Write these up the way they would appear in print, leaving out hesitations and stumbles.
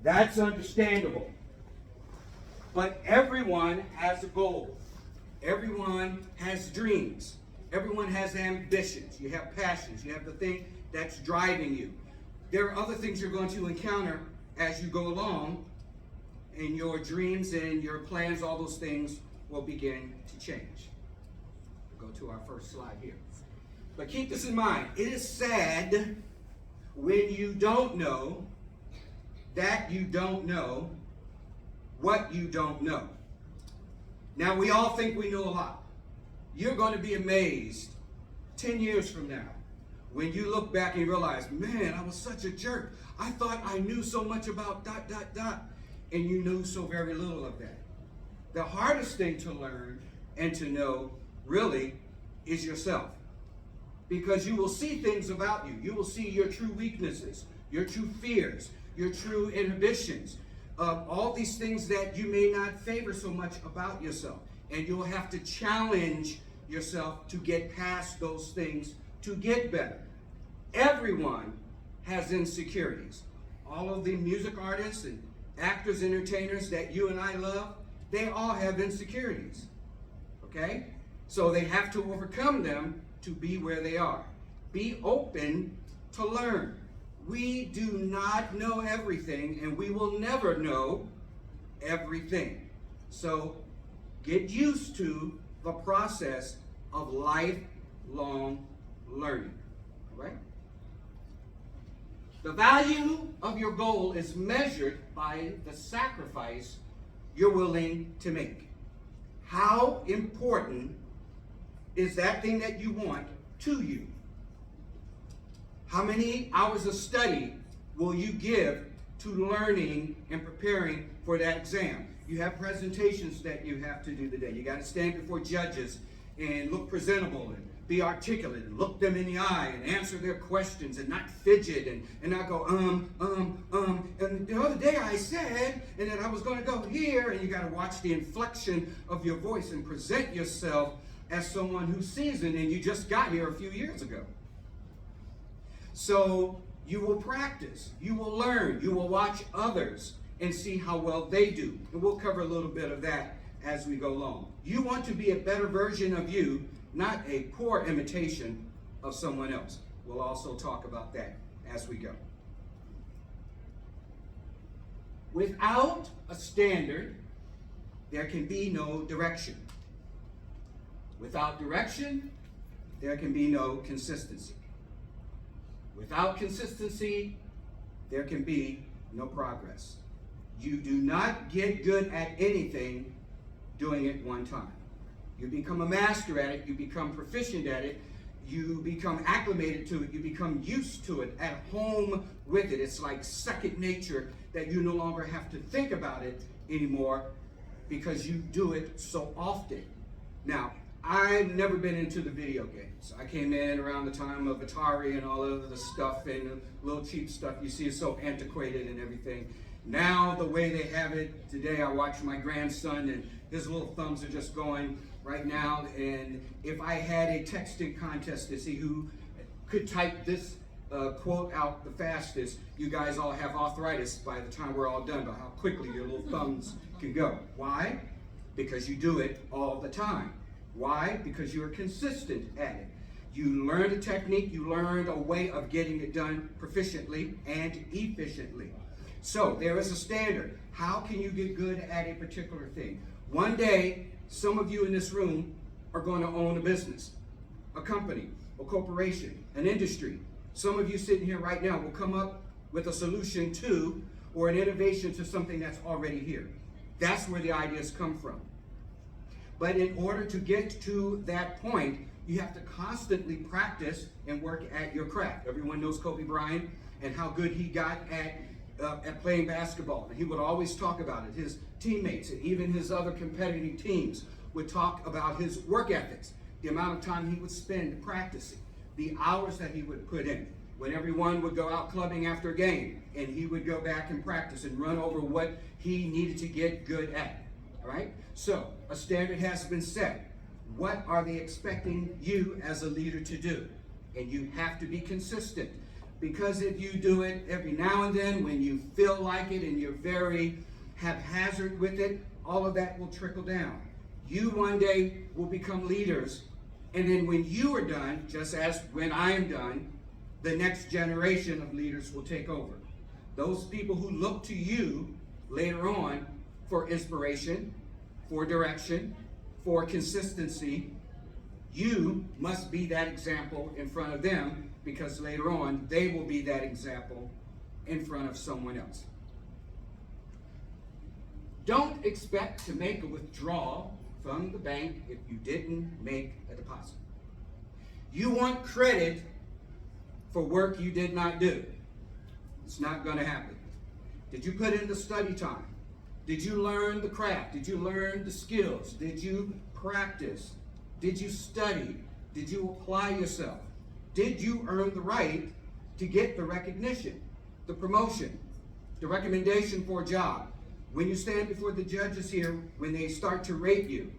That's understandable. But everyone has a goal. Everyone has dreams. Everyone has ambitions. You have passions. You have the thing that's driving you. There are other things you're going to encounter as you go along, and your dreams and your plans, all those things will begin to change. We'll go to our first slide here. But keep this in mind. It is sad when you don't know that you don't know what you don't know. Now, we all think we know a lot. You're going to be amazed 10 years from now when you look back and realize, man, I was such a jerk. I thought I knew so much about ... and you knew so very little of that. The hardest thing to learn and to know really is yourself, because you will see things about you. You will see your true weaknesses, your true fears, your true inhibitions, all these things that you may not favor so much about yourself. And you'll have to challenge yourself to get past those things to get better. Everyone has insecurities. All of the music artists and actors, entertainers that you and I love, they all have insecurities. Okay? So they have to overcome them to be where they are. Be open to learn. We do not know everything, and we will never know everything. So get used to the process of lifelong learning. All right? The value of your goal is measured by the sacrifice you're willing to make. How important is that thing that you want to you? How many hours of study will you give to learning and preparing for that exam? You have presentations that you have to do today. You got to stand before judges and look presentable and be articulate and look them in the eye and answer their questions and not fidget and not go, And the other day I said, and then I was going to go here, and you got to watch the inflection of your voice and present yourself as someone who's seasoned and you just got here a few years ago. So you will practice, you will learn, you will watch others and see how well they do. And we'll cover a little bit of that as we go along. You want to be a better version of you, not a poor imitation of someone else. We'll also talk about that as we go. Without a standard, there can be no direction. Without direction, there can be no consistency. Without consistency, there can be no progress. You do not get good at anything doing it one time. You become a master at it, you become proficient at it, you become acclimated to it, you become used to it, at home with it. It's like second nature that you no longer have to think about it anymore because you do it so often. Now, I've never been into the video games. I came in around the time of Atari and all of the stuff and the little cheap stuff you see is so antiquated and everything. Now, the way they have it today, I watch my grandson and his little thumbs are just going right now. And if I had a texting contest to see who could type this quote out the fastest, you guys all have arthritis by the time we're all done about how quickly your little thumbs can go. Why? Because you do it all the time. Why? Because you're consistent at it. You learned a technique, you learned a way of getting it done proficiently and efficiently. So there is a standard. How can you get good at a particular thing? One day, some of you in this room are going to own a business, a company, a corporation, an industry. Some of you sitting here right now will come up with a solution to or an innovation to something that's already here. That's where the ideas come from. But in order to get to that point, you have to constantly practice and work at your craft. Everyone knows Kobe Bryant and how good he got at playing basketball. And he would always talk about it. His teammates and even his other competitive teams would talk about his work ethics, the amount of time he would spend practicing, the hours that he would put in. When everyone would go out clubbing after a game, and he would go back and practice and run over what he needed to get good at. All right? So, a standard has been set. What are they expecting you as a leader to do? And you have to be consistent. Because if you do it every now and then when you feel like it and you're very haphazard with it, all of that will trickle down. You one day will become leaders, and then when you are done, just as when I am done, the next generation of leaders will take over. Those people who look to you later on for inspiration, for direction, for consistency, you must be that example in front of them, because later on they will be that example in front of someone else. Don't expect to make a withdrawal from the bank if you didn't make a deposit. You want credit for work you did not do. It's not going to happen. Did you put in the study time? Did you learn the craft? Did you learn the skills? Did you practice? Did you study? Did you apply yourself? Did you earn the right to get the recognition, the promotion, the recommendation for a job? When you stand before the judges here, when they start to rate you,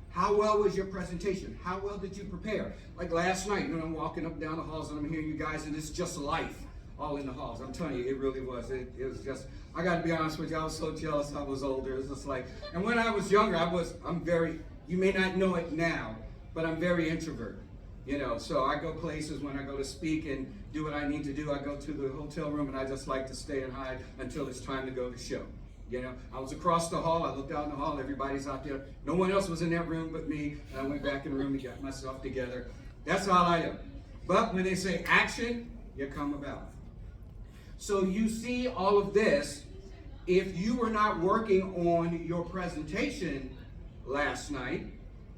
how well was your presentation? How well did you prepare? Like last night, I'm walking up and down the halls and I'm hearing you guys, and it's just life all in the halls. I'm telling you, it really was. It was just, I got to be honest with you, I was so jealous I was older. It's just like, and when I was younger, I'm very, you may not know it now, but I'm very introverted. So I go places when I go to speak and do what I need to do. I go to the hotel room and I just like to stay and hide until it's time to go to show. I was across the hall, I looked out in the hall, everybody's out there. No one else was in that room but me, and I went back in the room to get myself together. That's how I am. But when they say action, you come about. So you see all of this. If you were not working on your presentation last night,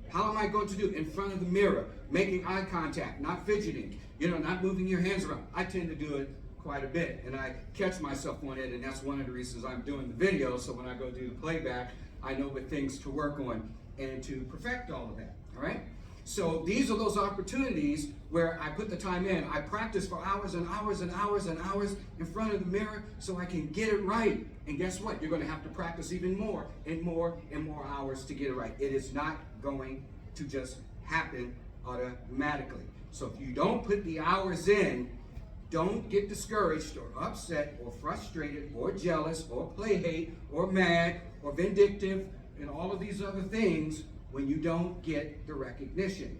how am I going to do? In front of the mirror, making eye contact, not fidgeting, not moving your hands around. I tend to do it quite a bit, and I catch myself on it, and that's one of the reasons I'm doing the video, so when I go do the playback, I know what things to work on and to perfect all of that, all right? So these are those opportunities where I put the time in. I practice for hours and hours and hours and hours in front of the mirror so I can get it right. And guess what? You're going to have to practice even more and more and more hours to get it right. It is not going to just happen automatically. So if you don't put the hours in, don't get discouraged or upset or frustrated or jealous or play hate or mad or vindictive and all of these other things when you don't get the recognition.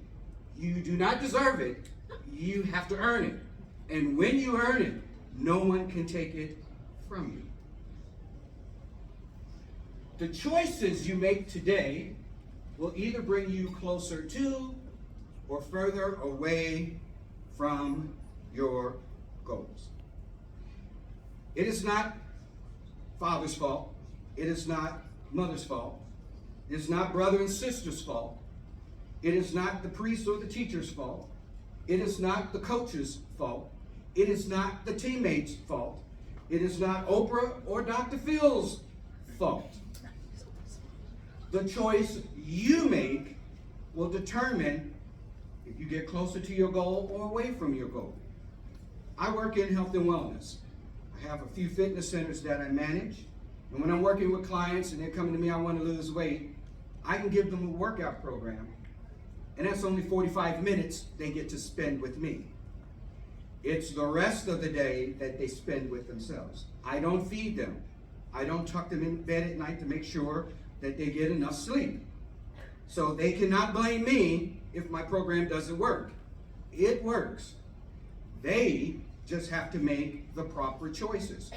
You do not deserve it. You have to earn it. And when you earn it, no one can take it from you. The choices you make today will either bring you closer to or further away from your goals. It is not father's fault. It is not mother's fault. It is not brother and sister's fault. It is not the priest or the teacher's fault. It is not the coach's fault. It is not the teammate's fault. It is not Oprah or Dr. Phil's fault. The choice you make will determine if you get closer to your goal or away from your goal. I work in health and wellness. I have a few fitness centers that I manage. And when I'm working with clients and they're coming to me, I want to lose weight, I can give them a workout program. And that's only 45 minutes they get to spend with me. It's the rest of the day that they spend with themselves. I don't feed them. I don't tuck them in bed at night to make sure that they get enough sleep. So they cannot blame me if my program doesn't work. It works. They just have to make the proper choices.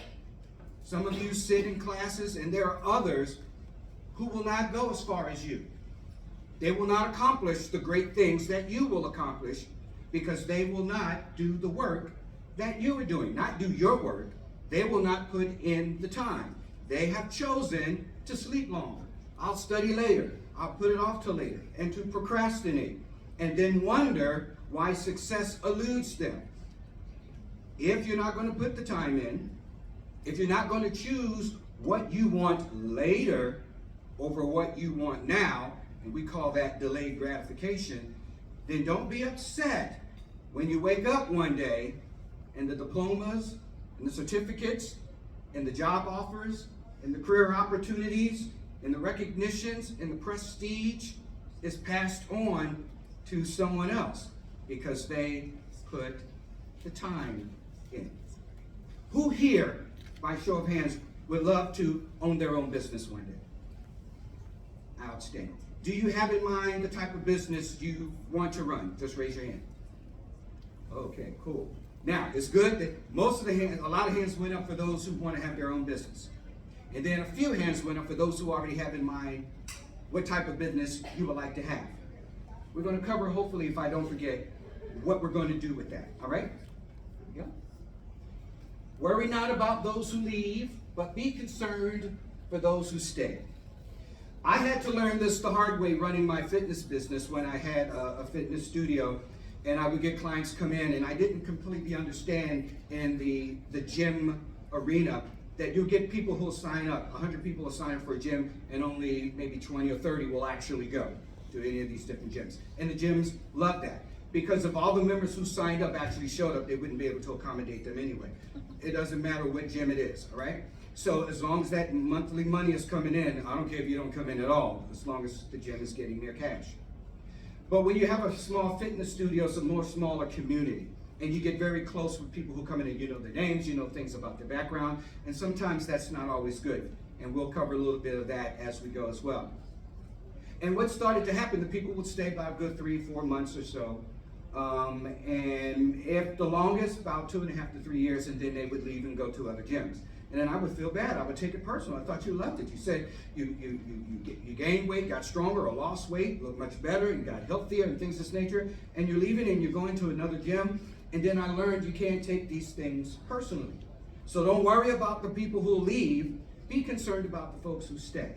Some of you sit in classes and there are others who will not go as far as you. They will not accomplish the great things that you will accomplish because they will not do the work that you are doing. Not do your work. They will not put in the time. They have chosen to sleep longer. I'll study later. I'll put it off till later. And to procrastinate. And then wonder why success eludes them. If you're not going to put the time in, if you're not going to choose what you want later over what you want now, and we call that delayed gratification, then don't be upset when you wake up one day and the diplomas and the certificates and the job offers and the career opportunities and the recognitions and the prestige is passed on to someone else because they put the time in. Who here, by show of hands, would love to own their own business one day? Outstanding. Do you have in mind the type of business you want to run? Just raise your hand. Okay, cool. Now, it's good that a lot of hands went up for those who want to have their own business. And then a few hands went up for those who already have in mind what type of business you would like to have. We're going to cover, hopefully, if I don't forget, what we're going to do with that. All right? Yeah. Worry not about those who leave, but be concerned for those who stay. I had to learn this the hard way running my fitness business when I had a fitness studio, and I would get clients come in, and I didn't completely understand in the gym arena that you'll get people who'll sign up. 100 people will sign up for a gym, and only maybe 20 or 30 will actually go to any of these different gyms. And the gyms love that, because if all the members who signed up actually showed up, they wouldn't be able to accommodate them anyway. It doesn't matter what gym it is, all right? So as long as that monthly money is coming in, I don't care if you don't come in at all, as long as the gym is getting their cash. But when you have a small fitness studio, it's a more smaller community, and you get very close with people who come in and you know their names, you know things about their background, and sometimes that's not always good. And we'll cover a little bit of that as we go as well. And what started to happen, the people would stay about a good 3-4 months or so. And if the longest, about 2.5 to 3 years, and then they would leave and go to other gyms. And then I would feel bad. I would take it personal. I thought you loved it. You said you gained weight, got stronger, or lost weight, looked much better, and got healthier, and things of this nature. And you're leaving and you're going to another gym. And then I learned you can't take these things personally. So don't worry about the people who leave. Be concerned about the folks who stay.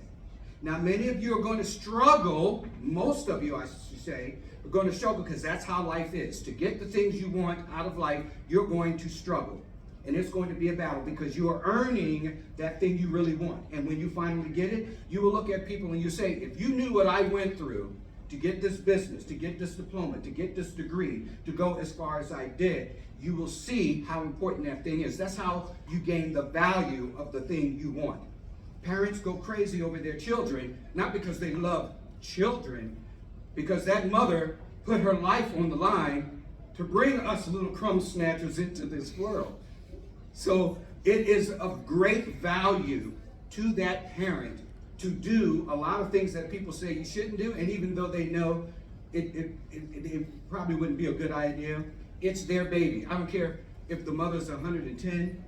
Now, many of you are going to struggle. Most of you, I should say, are going to struggle because that's how life is. To get the things you want out of life, you're going to struggle. And it's going to be a battle because you are earning that thing you really want. And when you finally get it, you will look at people and you say, if you knew what I went through to get this business, to get this diploma, to get this degree, to go as far as I did, you will see how important that thing is. That's how you gain the value of the thing you want. Parents go crazy over their children, not because they love children, because that mother put her life on the line to bring us little crumb snatchers into this world. So it is of great value to that parent to do a lot of things that people say you shouldn't do, and even though they know it probably wouldn't be a good idea, it's their baby. I don't care if the mother's 110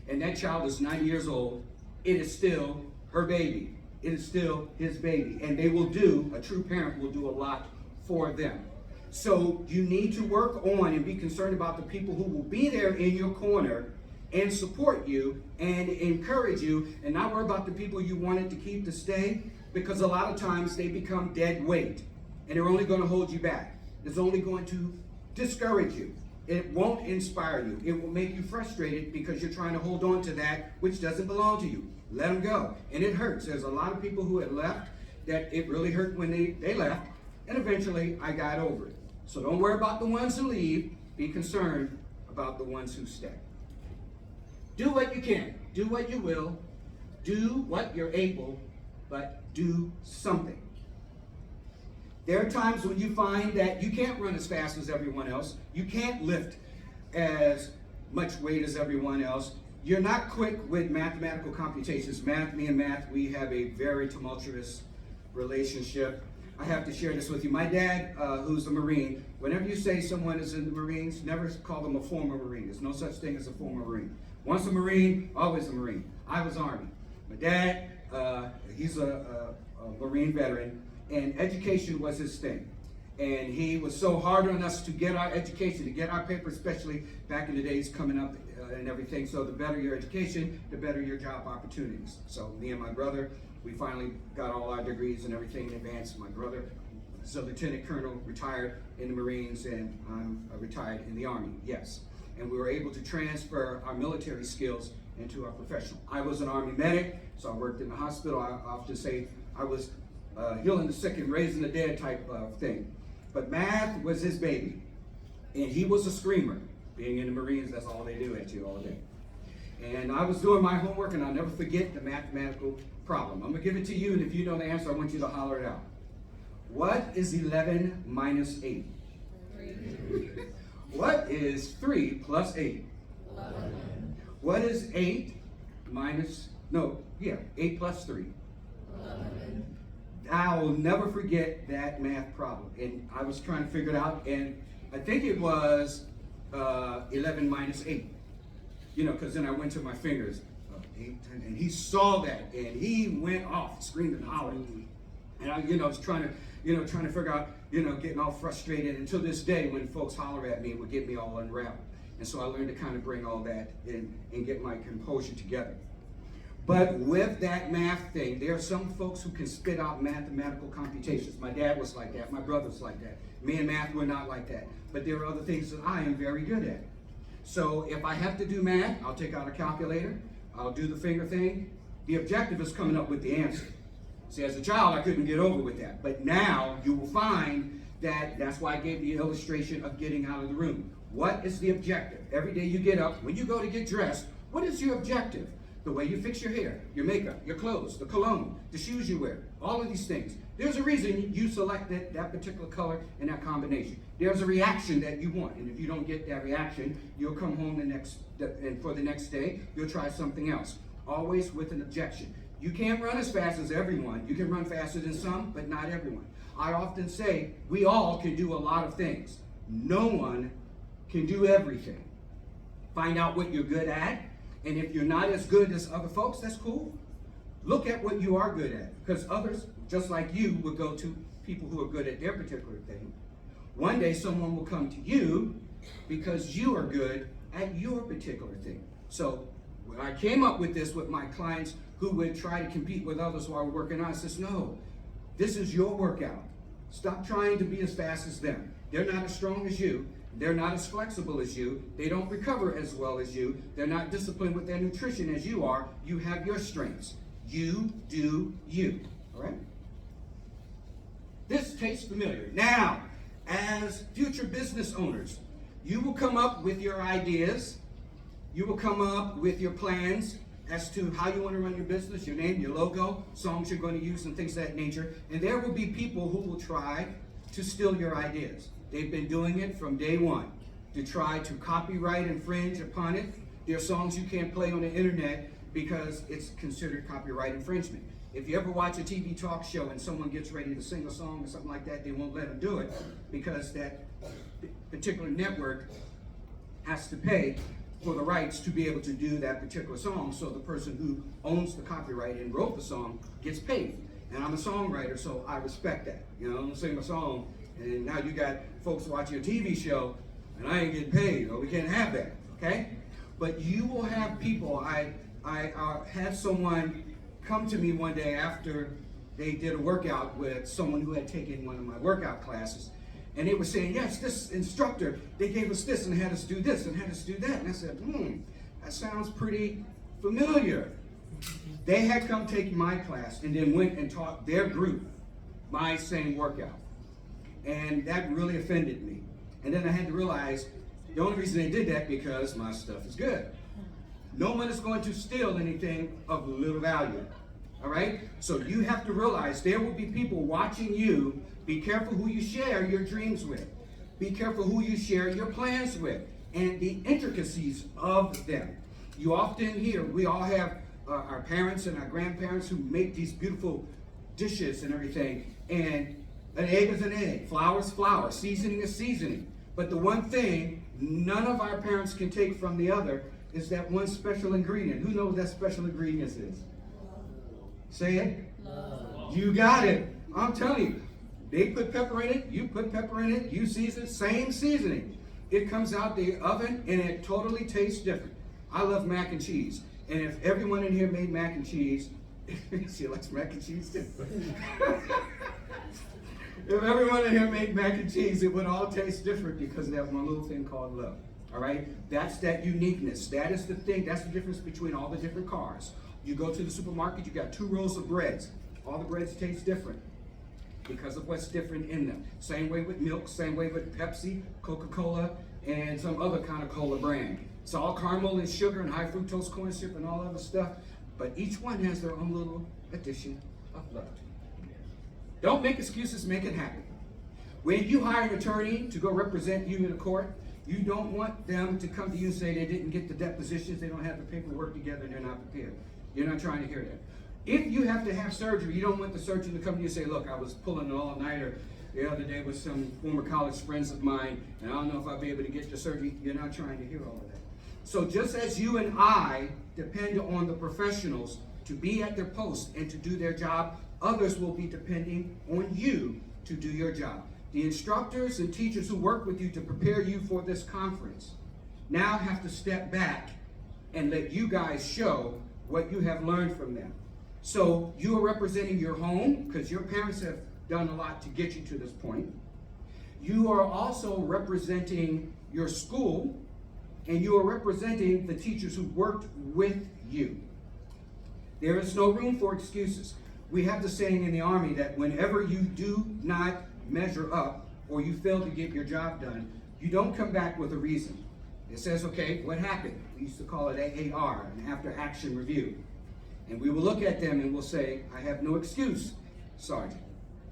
and that child is 90 years old, it is still her baby. It is still his baby. And they will do, a true parent will do a lot for them. So you need to work on and be concerned about the people who will be there in your corner and support you and encourage you, and not worry about the people you wanted to keep to stay, because a lot of times they become dead weight and they're only going to hold you back. It's only going to discourage you. It won't inspire you. It will make you frustrated because you're trying to hold on to that which doesn't belong to you. Let them go. And it hurts. There's a lot of people who had left that it really hurt when they left, and eventually I got over it. So don't worry about the ones who leave. Be concerned about the ones who stay. Do what you can. Do what you will. Do what you're able, but do something. There are times when you find that you can't run as fast as everyone else. You can't lift as much weight as everyone else. You're not quick with mathematical computations. Me and math, we have a very tumultuous relationship. I have to share this with you. My dad, who's a Marine, whenever you say someone is in the Marines, never call them a former Marine. There's no such thing as a former Marine. Once a Marine, always a Marine. I was Army. My dad, he's a Marine veteran, and education was his thing. And he was so hard on us to get our education, to get our papers, especially back in the days coming up and everything. So the better your education, the better your job opportunities. So me and my brother, we finally got all our degrees and everything in advance. My brother is a lieutenant colonel, retired in the Marines, and I'm retired in the Army, yes. And we were able to transfer our military skills into our professional. I was an Army medic, so I worked in the hospital. I often say I was healing the sick and raising the dead type of thing. But math was his baby, and he was a screamer. Being in the Marines, that's all they do at you all day. And I was doing my homework, and I'll never forget the mathematical problem. I'm going to give it to you, and if you know the answer, I want you to holler it out. What is 11 minus 8? 3. What is 3 plus 8? 11. What is 8 plus 3? 11. I'll never forget that math problem. And I was trying to figure it out, and I think it was 11 minus 8. Because then I went to my fingers, 8, 10, and he saw that, and he went off, screaming and hollering. And I, was trying to figure out, getting all frustrated. Until this day, when folks holler at me, it would get me all unraveled. And so I learned to kind of bring all that in and get my composure together. But with that math thing, there are some folks who can spit out mathematical computations. My dad was like that. My brother was like that. Me and math were not like that. But there are other things that I am very good at. So if I have to do math, I'll take out a calculator. I'll do the finger thing. The objective is coming up with the answer. See, as a child, I couldn't get over with that. But now you will find that that's why I gave the illustration of getting out of the room. What is the objective? Every day you get up, when you go to get dressed, what is your objective? The way you fix your hair, your makeup, your clothes, the cologne, the shoes you wear, all of these things. There's a reason you selected that particular color and that combination. There's a reaction that you want, and if you don't get that reaction, you'll come home and for the next day, you'll try something else. Always with an objection. You can't run as fast as everyone. You can run faster than some, but not everyone. I often say we all can do a lot of things. No one can do everything. Find out what you're good at. And if you're not as good as other folks, that's cool. Look at what you are good at. Because others, just like you, would go to people who are good at their particular thing. One day someone will come to you because you are good at your particular thing. So when I came up with this with my clients who would try to compete with others while working out, I says, no, this is your workout. Stop trying to be as fast as them. They're not as strong as you. They're not as flexible as you. They don't recover as well as you. They're not disciplined with their nutrition as you are. You have your strengths. You do you. All right? This tastes familiar. Now, as future business owners, you will come up with your ideas. You will come up with your plans as to how you want to run your business, your name, your logo, songs you're going to use, and things of that nature. And there will be people who will try to steal your ideas. They've been doing it from day one to try to copyright infringe upon it. There are songs you can't play on the internet because it's considered copyright infringement. If you ever watch a TV talk show and someone gets ready to sing a song or something like that, they won't let them do it because that particular network has to pay for the rights to be able to do that particular song, so the person who owns the copyright and wrote the song gets paid. And I'm a songwriter, so I respect that. I'm gonna sing a song, and now you got folks watching a TV show, and I ain't getting paid. We can't have that, okay? But you will have people. I had someone come to me one day after they did a workout with someone who had taken one of my workout classes, and they were saying, yes, this instructor, they gave us this and had us do this and had us do that. And I said, that sounds pretty familiar. They had come take my class and then went and taught their group my same workout. And that really offended me. And then I had to realize the only reason they did that because my stuff is good. No one is going to steal anything of little value. All right? So you have to realize there will be people watching you. Be careful who you share your dreams with. Be careful who you share your plans with and the intricacies of them. You often hear, we all have our parents and our grandparents who make these beautiful dishes and everything. And an egg is an egg, flour is flour, seasoning is seasoning. But the one thing none of our parents can take from the other is that one special ingredient. Who knows what that special ingredient is? Say it. Love. You got it. I'm telling you. They put pepper in it, you put pepper in it, you season, same seasoning. It comes out the oven and it totally tastes different. I love mac and cheese. And if everyone in here made mac and cheese, she likes mac and cheese too. If everyone in here made mac and cheese, it would all taste different because of that one little thing called love. All right? That's that uniqueness. That is the thing. That's the difference between all the different cars. You go to the supermarket, you got 2 rows of breads. All the breads taste different because of what's different in them. Same way with milk, same way with Pepsi, Coca-Cola, and some other kind of cola brand. It's all caramel and sugar and high fructose corn syrup and all other stuff, but each one has their own little addition of love. Don't make excuses, make it happen. When you hire an attorney to go represent you in a court, You don't want them to come to you and say they didn't get the depositions, they don't have the paperwork together, and they're not prepared. You're not trying to hear that. If you have to have surgery, you don't want the surgeon to come to you and say, look, I was pulling an all-nighter the other day with some former college friends of mine, and I don't know if I'll be able to get the surgery. You're not trying to hear all of that. So just as you and I depend on the professionals to be at their post and to do their job, others will be depending on you to do your job. The instructors and teachers who work with you to prepare you for this conference now have to step back and let you guys show what you have learned from them. So you are representing your home because your parents have done a lot to get you to this point. You are also representing your school, and you are representing the teachers who worked with you. There is no room for excuses. We have the saying in the Army that whenever you do not measure up or you fail to get your job done, you don't come back with a reason. It says, okay, what happened? We used to call it AAR, an after action review. And we will look at them and we'll say, I have no excuse, Sergeant,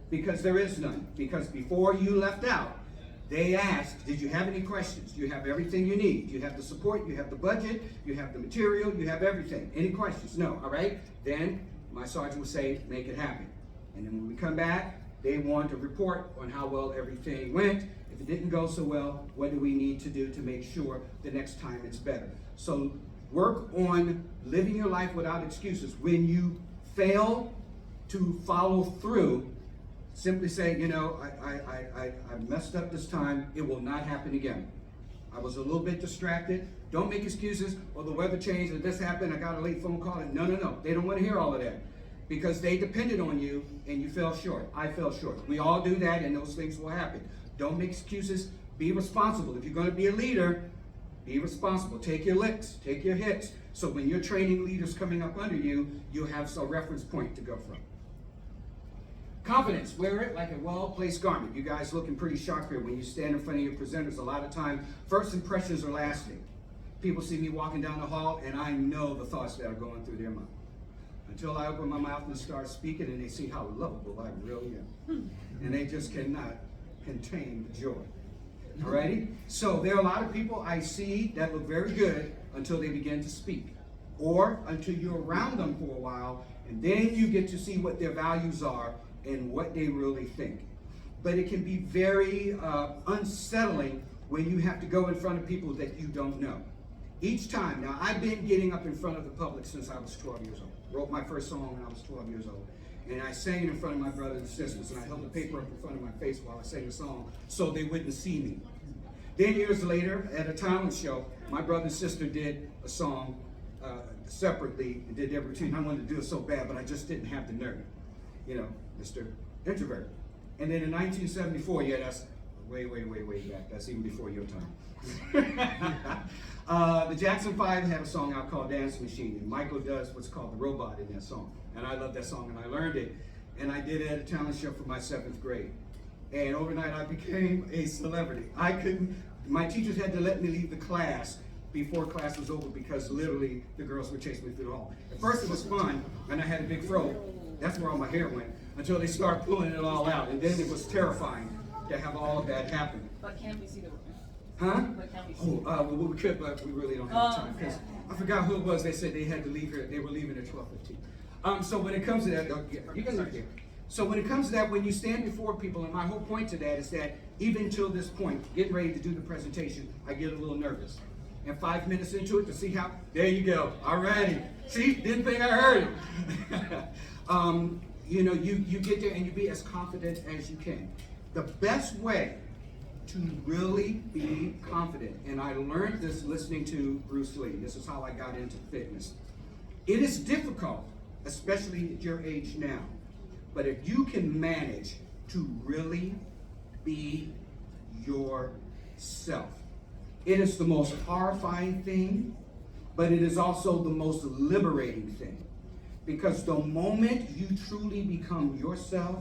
because there is none. Because before you left out, they asked, did you have any questions? Do you have everything you need? Do you have the support? You have the budget? You have the material? You have everything? Any questions? No, all right? Then my sergeant would say, make it happen. And then when we come back, they want a report on how well everything went. If it didn't go so well, what do we need to do to make sure the next time it's better? So work on living your life without excuses. When you fail to follow through, simply say, you know, I messed up this time. It will not happen again. I was a little bit distracted. Don't make excuses. Or the weather changed, or this happened, I got a late phone call. No. They don't want to hear all of that because they depended on you and you fell short. I fell short. We all do that, and those things will happen. Don't make excuses. Be responsible. If you're going to be a leader, be responsible. Take your licks. Take your hits. So when you're training leaders coming up under you, you'll have a reference point to go from. Confidence, wear it like a well-placed garment. You guys looking pretty sharp here when you stand in front of your presenters. A lot of time, first impressions are lasting. People see me walking down the hall, and I know the thoughts that are going through their mind. Until I open my mouth and start speaking, and they see how lovable I really am. And they just cannot contain the joy. Alrighty? So there are a lot of people I see that look very good until they begin to speak. Or until you're around them for a while, and then you get to see what their values are and what they really think. But it can be very unsettling when you have to go in front of people that you don't know. Each time, now I've been getting up in front of the public since I was 12 years old. Wrote my first song when I was 12 years old. And I sang it in front of my brothers and sisters, and I held the paper up in front of my face while I sang the song so they wouldn't see me. Then years later, at a talent show, my brother and sister did a song separately and did their routine. I wanted to do it so bad, but I just didn't have the nerve. You know, Mr. Introvert. And then in 1974, yeah, that's way back. That's even before your time. The Jackson 5 had a song out called Dance Machine, and Michael does what's called the robot in that song. And I love that song, and I learned it. And I did it at a talent show for my 7th grade. And overnight, I became a celebrity. My teachers had to let me leave the class before class was over because literally the girls were chasing me through the hall. At first it was fun, and I had a big fro. That's where all my hair went, until they started pulling it all out. And then it was terrifying to have all of that happen. But can't we see the Huh? But can't we see well, we could, but we really don't have time. Because I forgot who it was. They said they had to leave here. They were leaving at 12:15. So when it comes to that, you can look here. So when it comes to that, when you stand before people, and my whole point to that is that even till this point, getting ready to do the presentation, I get a little nervous. And 5 minutes into it to see how, there you go, alrighty. See, didn't think I heard it. You know, you get there and you be as confident as you can. The best way to really be confident, and I learned this listening to Bruce Lee. This is how I got into fitness. It is difficult, especially at your age now, but if you can manage to really be yourself, it is the most horrifying thing, but it is also the most liberating thing. Because the moment you truly become yourself,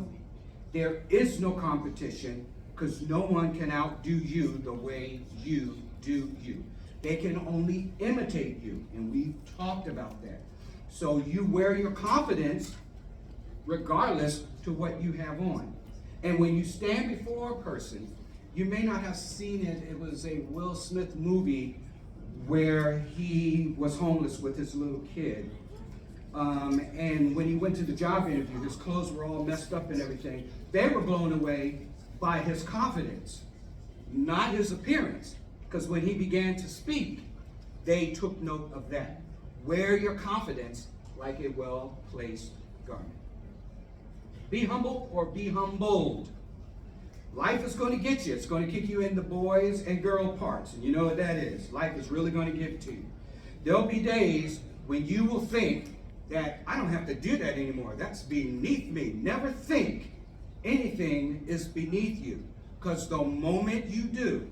there is no competition, because no one can outdo you the way you do you. They can only imitate you, and we've talked about that. So you wear your confidence regardless to what you have on. And when you stand before a person, You may not have seen it. It was a Will Smith movie where he was homeless with his little kid. And when he went to the job interview, his clothes were all messed up and everything. They were blown away by his confidence, not his appearance. Because when he began to speak, they took note of that. Wear your confidence like a well-placed garment. Be humble or be humbled. Life is going to get you. It's going to kick you in the boys and girl parts. And you know what that is. Life is really going to give it to you. There'll be days when you will think that I don't have to do that anymore. That's beneath me. Never think anything is beneath you. Because the moment you do,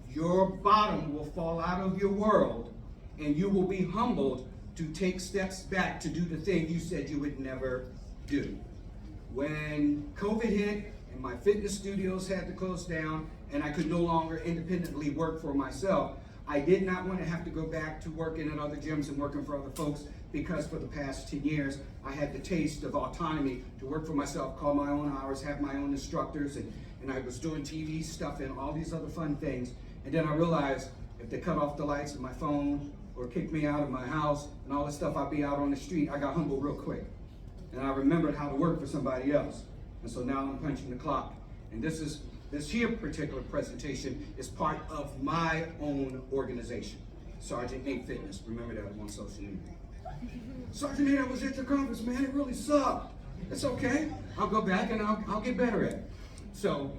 your bottom will fall out of your world and you will be humbled to take steps back to do the thing you said you would never do. When COVID hit and my fitness studios had to close down and I could no longer independently work for myself, I did not want to have to go back to working at other gyms and working for other folks, because for the past 10 years, I had the taste of autonomy to work for myself, call my own hours, have my own instructors, and I was doing TV stuff and all these other fun things. And then I realized if they cut off the lights of my phone or kick me out of my house and all this stuff, I'd be out on the street. I got humbled real quick. And I remembered how to work for somebody else. And so now I'm punching the clock. And this here particular presentation is part of my own organization, Sergeant Nate Fitness. Remember that on social media. Sergeant Nate, I was at your conference, man. It really sucked. It's okay. I'll go back and I'll get better at it. So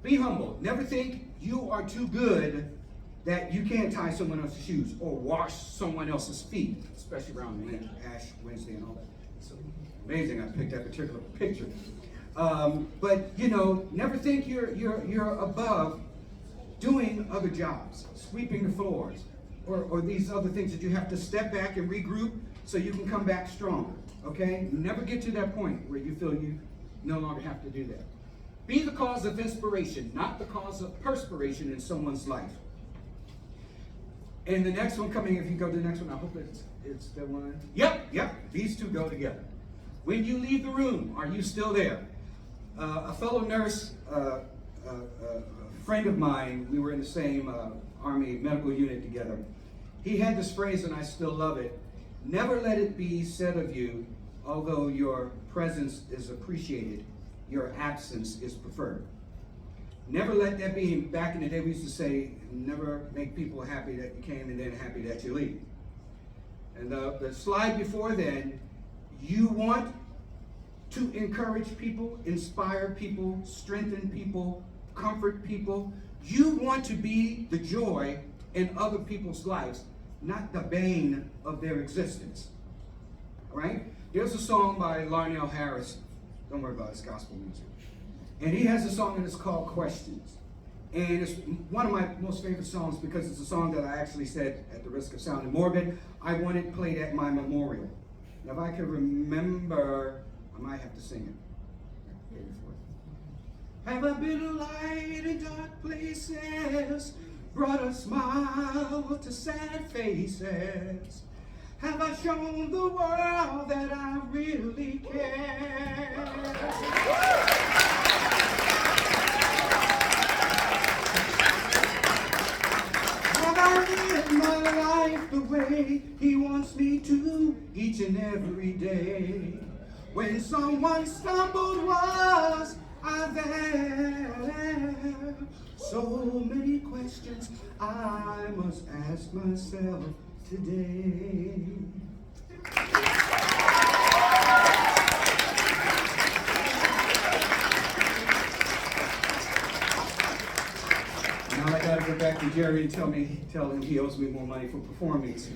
be humble. Never think you are too good that you can't tie someone else's shoes or wash someone else's feet, especially around Ash Wednesday and all that. It's amazing I picked that particular picture. But you know, never think you're above doing other jobs, sweeping the floors, or these other things that you have to step back and regroup so you can come back stronger. Okay? Never get to that point where you feel you no longer have to do that. Be the cause of inspiration, not the cause of perspiration in someone's life. And the next one coming, if you go to the next one, I hope it's the one. Yep, these two go together. When you leave the room, are you still there? A fellow nurse, a friend of mine, we were in the same Army medical unit together. He had this phrase, and I still love it. Never let it be said of you, although your presence is appreciated, your absence is preferred. Never let that be. Back in the day, we used to say, never make people happy that you came and then happy that you leave. And the slide before then, you want to encourage people, inspire people, strengthen people, comfort people. You want to be the joy in other people's lives, not the bane of their existence. All right? There's a song by Larnell Harris. Don't worry about it, it's gospel music. And he has a song and it's called Questions. And it's one of my most favorite songs because it's a song that I actually said, at the risk of sounding morbid, I want it played at my memorial. Now if I can remember, I might have to sing it. Have I been a light in dark places, brought a smile to sad faces? Have I shown the world that I really care? Have I lived my life the way He wants me to each and every day? When someone stumbled, was I there? So many questions I must ask myself today. Now I gotta go back to Jerry and tell him he owes me more money for performance.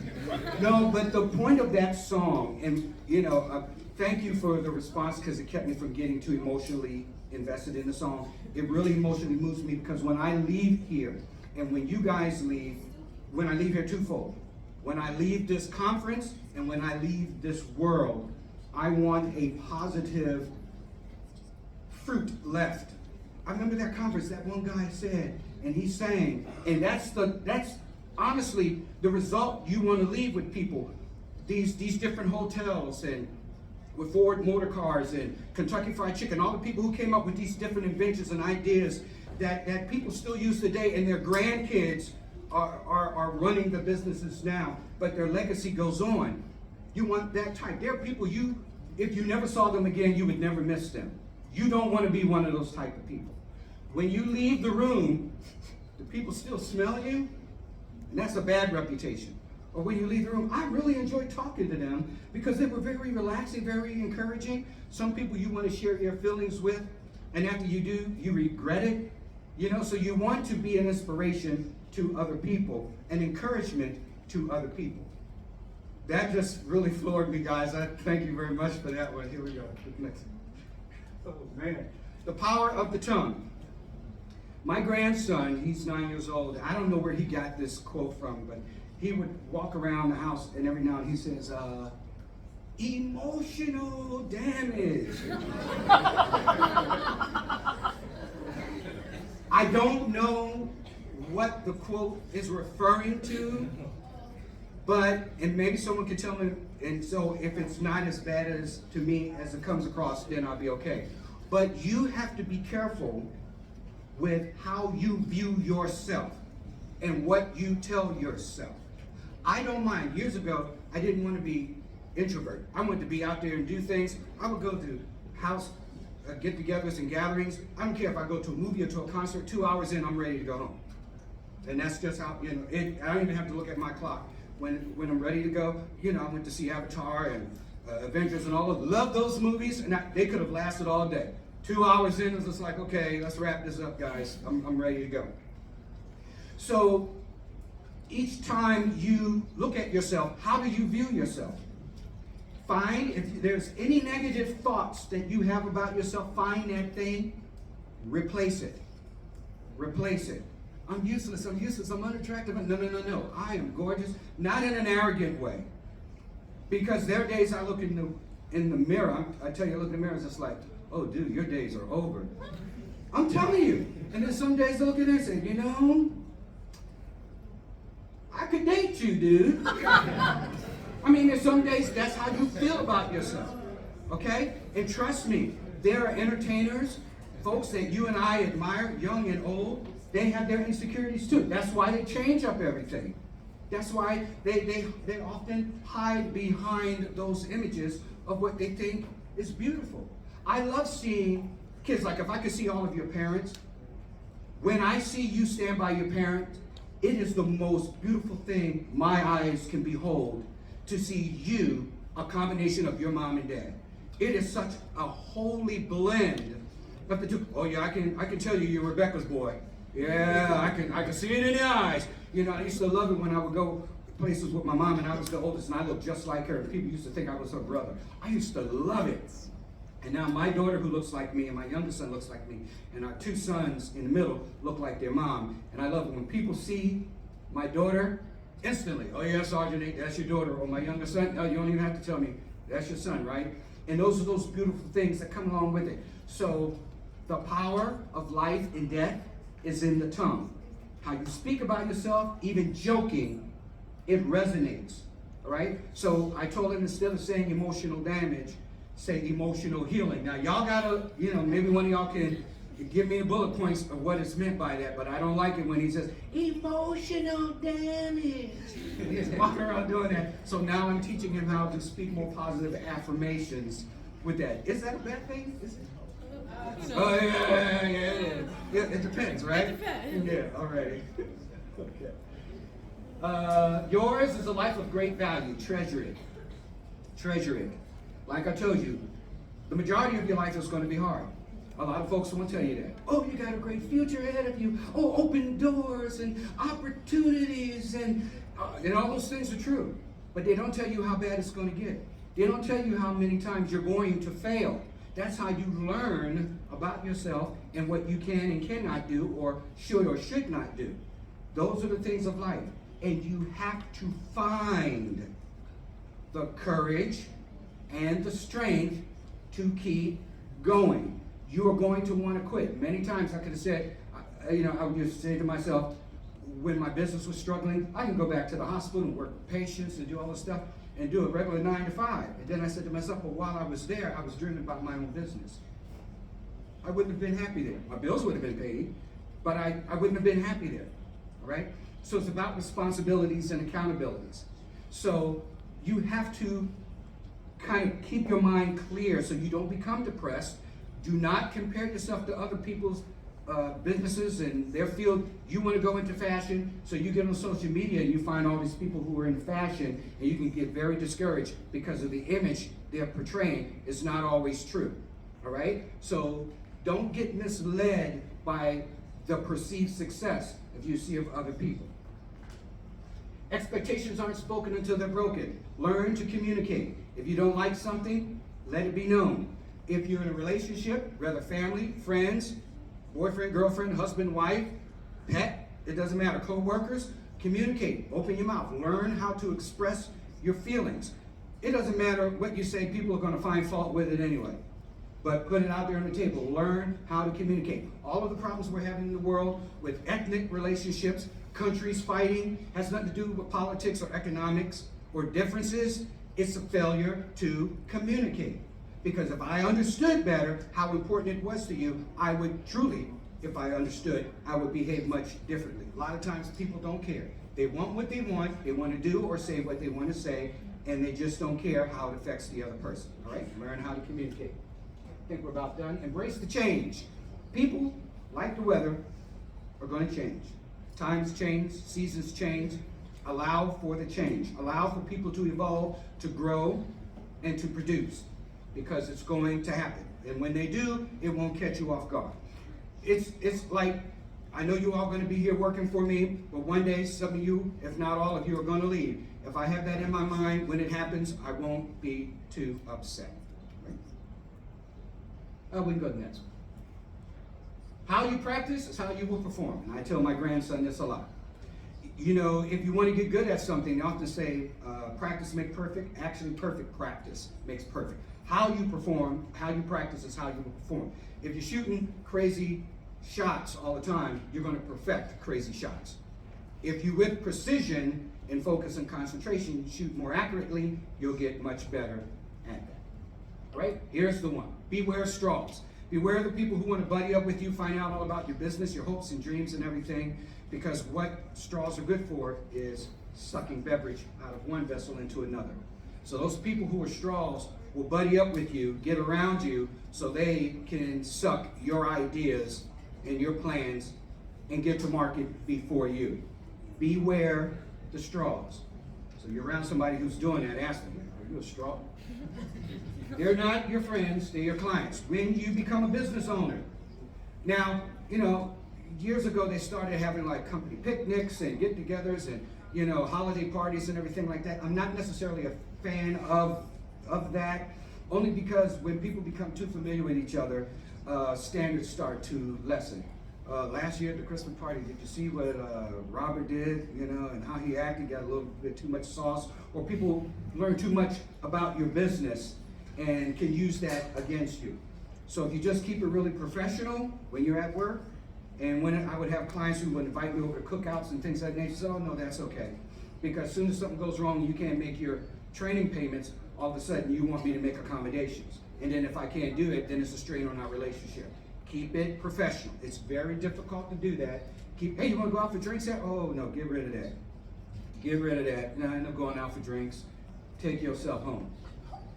No, but the point of that song, and you know, thank you for the response because it kept me from getting too emotionally invested in the song. It really emotionally moves me because when I leave here, and when you guys leave, when I leave here twofold, when I leave this conference and when I leave this world, I want a positive fruit left. I remember that conference, that one guy said, and he sang, and that's honestly the result you want to leave with people. These different hotels and with Ford motor cars and Kentucky Fried Chicken, all the people who came up with these different inventions and ideas that people still use today, and their grandkids are running the businesses now, but their legacy goes on. You want that type. There are people if you never saw them again, you would never miss them. You don't want to be one of those type of people. When you leave the room, do people still smell you? And that's a bad reputation. Or when you leave the room, I really enjoyed talking to them because they were very relaxing, very encouraging. Some people you want to share your feelings with, and after you do, you regret it. So you want to be an inspiration to other people, an encouragement to other people. That just really floored me, guys. I thank you very much for that one. Here we go. Next. Oh, man. The power of the tongue. My grandson, he's 9 years old. I don't know where he got this quote from, but he would walk around the house, and every now and he says, emotional damage. I don't know what the quote is referring to, and maybe someone can tell me, and so if it's not as bad as to me as it comes across, then I'll be okay. But you have to be careful with how you view yourself and what you tell yourself. I don't mind. Years ago, I didn't want to be introvert. I wanted to be out there and do things. I would go to house get-togethers and gatherings. I don't care if I go to a movie or to a concert. 2 hours in, I'm ready to go home. And that's just how, I don't even have to look at my clock. When I'm ready to go, I went to see Avatar and Avengers and all of them. Love those movies, and they could have lasted all day. 2 hours in, it's just like, okay, let's wrap this up, guys. I'm ready to go. So each time you look at yourself, how do you view yourself? Find, if there's any negative thoughts that you have about yourself, find that thing, replace it. Replace it. I'm useless, I'm unattractive. No. I am gorgeous, not in an arrogant way. Because there are days I look in the mirror, I tell you, I look in the mirror, it's just like, oh, dude, your days are over. I'm telling you. And then some days I look at it and say, I could date you, dude. There's some days that's how you feel about yourself. Okay? And trust me, there are entertainers, folks that you and I admire, young and old, they have their insecurities too. That's why they change up everything. That's why they often hide behind those images of what they think is beautiful. I love seeing kids, like if I could see all of your parents, when I see you stand by your parent, it is the most beautiful thing my eyes can behold to see you, a combination of your mom and dad. It is such a holy blend of the two. Oh yeah, I can tell you're Rebecca's boy. Yeah, I can see it in the eyes. I used to love it when I would go places with my mom and I was the oldest and I looked just like her. People used to think I was her brother. I used to love it. And now my daughter, who looks like me, and my youngest son looks like me, and our two sons in the middle look like their mom. And I love it when people see my daughter, instantly, oh yeah, Sergeant Nate, that's your daughter. Or my youngest son, oh, you don't even have to tell me, that's your son, right? And those are those beautiful things that come along with it. So the power of life and death is in the tongue. How you speak about yourself, even joking, it resonates, all right? So I told him, instead of saying emotional damage, say emotional healing. Now y'all gotta, maybe one of y'all can give me the bullet points of what is meant by that, but I don't like it when he says emotional damage. He's walking around doing that. So now I'm teaching him how to speak more positive affirmations with that. Is that a bad thing? Is it? Oh yeah. It depends, right? It depends. Yeah, all right. Okay. Yours is a life of great value. Treasure it. Treasure it. Like I told you, the majority of your life is going to be hard. A lot of folks won't tell you that. Oh, you got a great future ahead of you. Oh, open doors and opportunities and all those things are true. But they don't tell you how bad it's going to get. They don't tell you how many times you're going to fail. That's how you learn about yourself and what you can and cannot do or should not do. Those are the things of life. And you have to find the courage and the strength to keep going. You are going to want to quit. Many times I could have said, I would just say to myself, when my business was struggling, I can go back to the hospital and work with patients and do all this stuff and do a regular 9 to 5. And then I said to myself, well, while I was there, I was dreaming about my own business. I wouldn't have been happy there. My bills would have been paid, but I wouldn't have been happy there, all right? So it's about responsibilities and accountabilities. So you have to kind of keep your mind clear so you don't become depressed. Do not compare yourself to other people's businesses and their field. You want to go into fashion, so you get on social media and you find all these people who are in fashion, and you can get very discouraged because of the image they're portraying is not always true, all right? So don't get misled by the perceived success that you see of other people. Expectations aren't spoken until they're broken. Learn to communicate. If you don't like something, let it be known. If you're in a relationship, whether family, friends, boyfriend, girlfriend, husband, wife, pet, it doesn't matter, co-workers, communicate, open your mouth, learn how to express your feelings. It doesn't matter what you say, people are going to find fault with it anyway. But put it out there on the table, learn how to communicate. All of the problems we're having in the world with ethnic relationships, countries fighting, has nothing to do with politics or economics or differences. It's a failure to communicate. Because if I understood better how important it was to you, I would truly, if I understood, I would behave much differently. A lot of times people don't care. They want what they want to do or say what they want to say, and they just don't care how it affects the other person. All right? Learn how to communicate. I think we're about done. Embrace the change. People, like the weather, are going to change. Times change, seasons change. Allow for the change. Allow for people to evolve, to grow, and to produce. Because it's going to happen. And when they do, it won't catch you off guard. It's like, I know you all going to be here working for me, but one day some of you, if not all of you, are going to leave. If I have that in my mind, when it happens, I won't be too upset. Right? We can go to the next one. How you practice is how you will perform. And I tell my grandson this a lot. You know, if you want to get good at something, they often say, practice makes perfect. Actually, perfect practice makes perfect. How you perform, how you practice is how you will perform. If you're shooting crazy shots all the time, you're going to perfect crazy shots. If you, with precision and focus and concentration, shoot more accurately, you'll get much better at that. All right? Here's the one. Beware straws. Beware of the people who want to buddy up with you, find out all about your business, your hopes and dreams and everything, because what straws are good for is sucking beverage out of one vessel into another. So those people who are straws will buddy up with you, get around you, so they can suck your ideas and your plans and get to market before you. Beware the straws. So you're around somebody who's doing that, ask them, are you a straw? They're not your friends, they're your clients. When you become a business owner. Now, you know, years ago they started having like company picnics and get-togethers and, you know, holiday parties and everything like that. I'm not necessarily a fan of that, only because when people become too familiar with each other, standards start to lessen. Last year at the Christmas party, did you see what Robert did, you know, and how he acted, got a little bit too much sauce, or people learn too much about your business and can use that against you. So if you just keep it really professional when you're at work, and when I would have clients who would invite me over to cookouts and things like that, nature, so no, that's okay. Because as soon as something goes wrong, you can't make your training payments, all of a sudden you want me to make accommodations. And then if I can't do it, then it's a strain on our relationship. Keep it professional. It's very difficult to do that. Hey, you want to go out for drinks there? Oh, no, get rid of that. Get rid of that. No, I'm not going out for drinks. Take yourself home.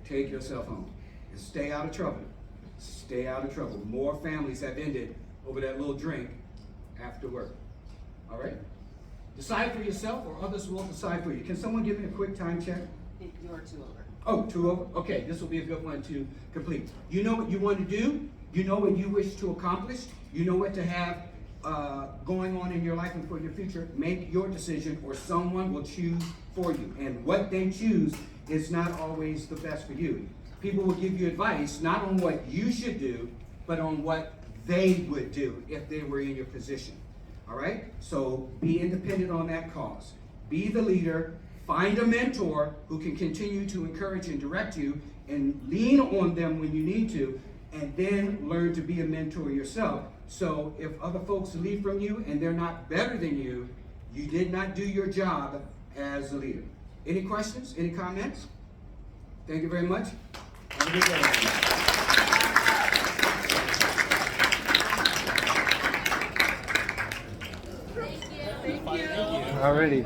Take yourself home. And stay out of trouble. Stay out of trouble. More families have ended over that little drink after work. All right? Decide for yourself or others will decide for you. Can someone give me a quick time check? You're 2 over. Oh, 2 over? Okay, this will be a good one to complete. You know what you want to do. You know what you wish to accomplish. You know what to have going on in your life and for your future. Make your decision or someone will choose for you. And what they choose is not always the best for you. People will give you advice not on what you should do, but on what they would do if they were in your position. All right? So be independent on that cause. Be the leader. Find a mentor who can continue to encourage and direct you, and lean on them when you need to, and then learn to be a mentor yourself. So if other folks leave from you and they're not better than you, you did not do your job as a leader. Any questions? Any comments? Thank you very much. Have a good day. Alrighty.